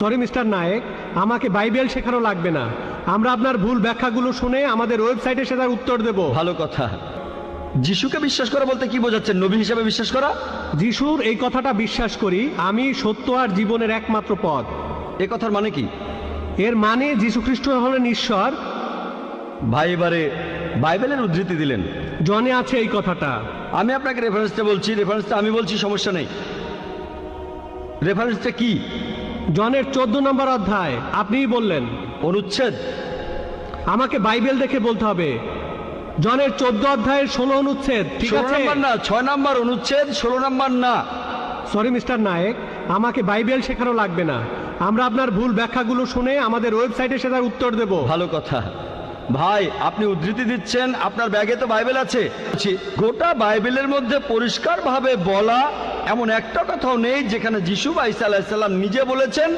Sorry mister Naik, আমাকে Bible শেখানো লাগবে না। আমরা আপনার ভুল ব্যাখ্যাগুলো শুনে আমাদের ওয়েবসাইটে সেটার উত্তর দেব। ভালো কথা। যিশুকে বিশ্বাস করা বলতে কি বোঝাচ্ছেন? নবী হিসাবে বিশ্বাস করা? যিশুর এই কথাটা বিশ্বাস করি, আমি সত্য আর জীবনের একমাত্র পথ। এ কথার মানে কি? এর মানে যীশু খ্রিস্ট হলেন ঈশ্বর। ভাই এবারে বাইবেলের উদ্ধৃতি দিলেন। জনে আছে এই কথাটা। আমি আপনাকে রেফারেন্সটা বলছি, রেফারেন্সটা আমি বলছি, সমস্যা নেই। রেফারেন্সটা কি? জনের 14 নম্বর অধ্যায়। আপনিই বললেন। অনুচ্ছেদ? আমাকে বাইবেল দেখে বলতে হবে। জনের 14 অধ্যায়ের 16 অনুচ্ছেদ। ঠিক 16 আছে? নম্বর না, 6 নম্বর অনুচ্ছেদ, 16 নম্বর না। সরি মিস্টার নায়েক, আমাকে বাইবেল শেখানো লাগবে না। আমরা আপনার ভুল ব্যাখ্যাগুলো শুনে আমাদের ওয়েবসাইটে সেটার উত্তর দেব। ভালো কথা। ভাই আপনি উদ্ধৃতি দিচ্ছেন, আপনার ব্যাগে তো বাইবেল আছে। গোটা বাইবেলের মধ্যে পরিষ্কারভাবে বলা এমন একটা কথাও নেই যেখানে যিশু বা ঈসা আলাইহিস সালাম নিজে বলেছেন